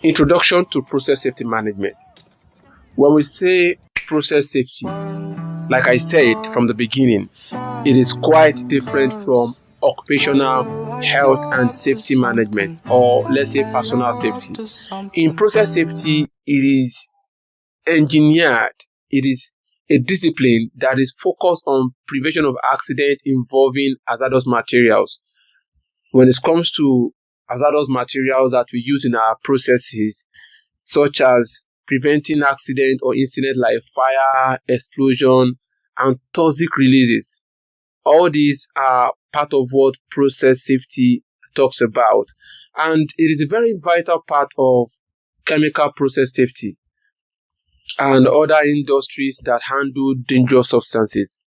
Introduction to process safety management. When we say process safety, like I said from the beginning, it is quite different from occupational health and safety management, or let's say personal safety. In process safety, it is engineered, it is a discipline that is focused on prevention of accident involving hazardous materials. When it comes to hazardous materials that we use in our processes, such as preventing accident or incident like fire, explosion, and toxic releases. All these are part of what process safety talks about. And it is a very vital part of chemical process safety and other industries that handle dangerous substances.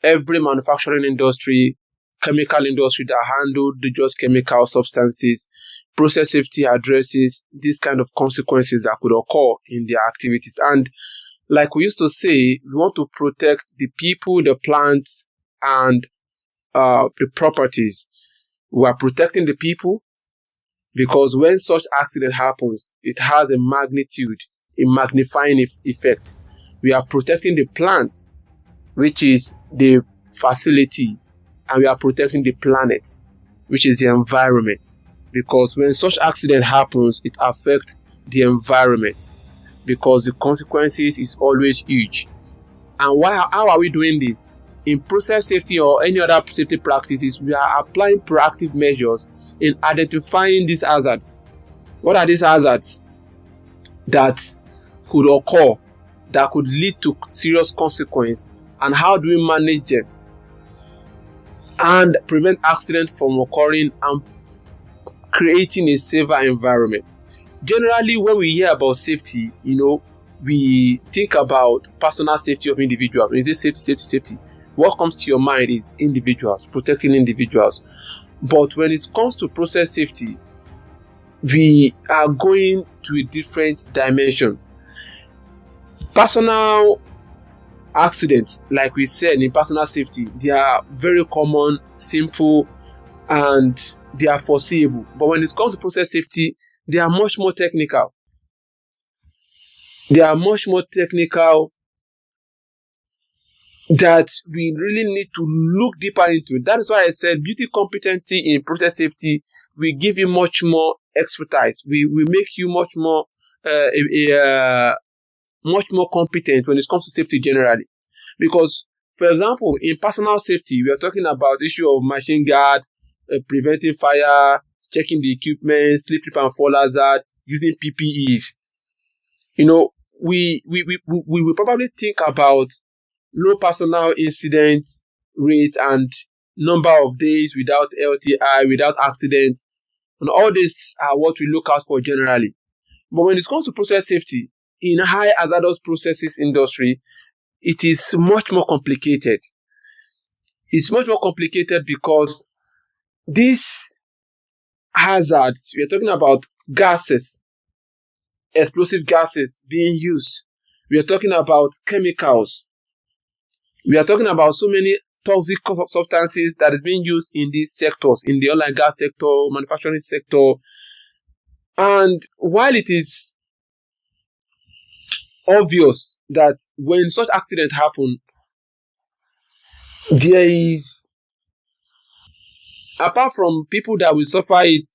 Every manufacturing industry, chemical industry that handle dangerous chemical substances, process safety addresses these kind of consequences that could occur in their activities. And like we used to say, we want to protect the people, the plants, and the properties. We are protecting the people because when such accident happens, it has a magnitude, a magnifying effect. We are protecting the plant, which is the facility, and we are protecting the planet, which is the environment. Because when such accident happens, it affects the environment because the consequences is always huge. And how are we doing this? In process safety or any other safety practices, we are applying proactive measures in identifying these hazards. What are these hazards that could occur, that could lead to serious consequence, and how do we manage them and prevent accidents from occurring and creating a safer environment? Generally, when we hear about safety, we think about personal safety of individuals. When you say safety, what comes to your mind is individuals, protecting individuals. But when it comes to process safety, we are going to a different dimension. Personal accidents, like we said in personal safety, they are very common, simple, and they are foreseeable. But when it comes to process safety, they are much more technical. They are much more technical that we really need to look deeper into. That is why I said beauty competency in process safety will give you much more expertise. We make you much more much more competent when it comes to safety generally. Because, for example, in personal safety, we are talking about the issue of machine guard, preventing fire, checking the equipment, slip and fall hazard, using PPEs. We will probably think about low personal incident rate and number of days without LTI, without accident, and all these are what we look out for generally. But when it comes to process safety, in high hazardous processes industry, it is much more complicated. It's much more complicated because these hazards, we are talking about gases, explosive gases being used. We are talking about chemicals. We are talking about so many toxic substances that is being used in these sectors, in the oil and gas sector, manufacturing sector. And while it is obvious that when such accident happen, there is, apart from people that will suffer it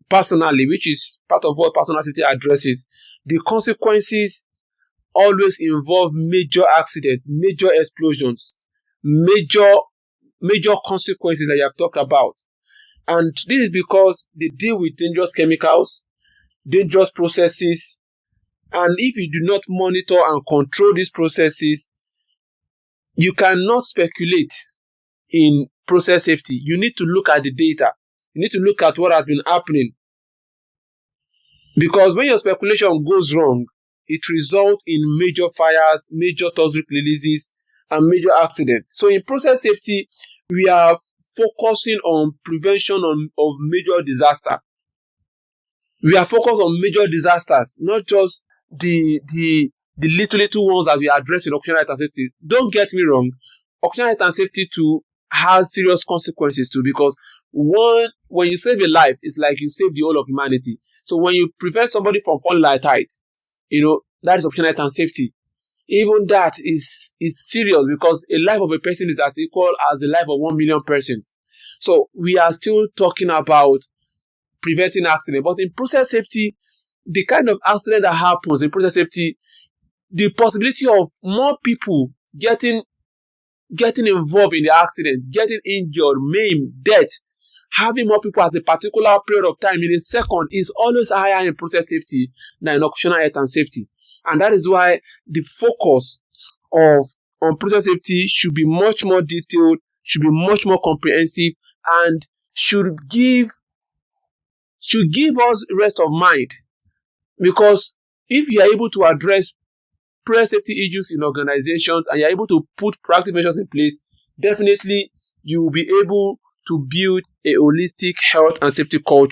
personally, which is part of what personal safety addresses, the consequences always involve major accidents, major explosions, major consequences that you have talked about. And this is because they deal with dangerous chemicals, dangerous processes, and if you do not monitor and control these processes, you cannot speculate in process safety. You need to look at the data. You need to look at what has been happening. Because when your speculation goes wrong, it results in major fires, major toxic releases, and major accidents. So in process safety, we are focusing on prevention of major disaster. We are focused on major disasters, not just the little ones that we address in occupational health and safety. Don't get me wrong, occupational health and safety too has serious consequences too, because one when you save a life, it's like you save the whole of humanity. So when you prevent somebody from falling like height, that is occupational health and safety. Even that is serious, because a life of a person is as equal as the life of 1 million persons. So we are still talking about preventing accident. But in process safety, the kind of accident that happens in process safety, the possibility of more people getting involved in the accident, getting injured, maimed, death, having more people at a particular period of time in a second is always higher in process safety than in occupational health and safety. And that is why the focus on process safety should be much more detailed, should be much more comprehensive, and should give us rest of mind. Because if you are able to address process safety issues in organizations and you are able to put proactive measures in place, definitely you will be able to build a holistic health and safety culture.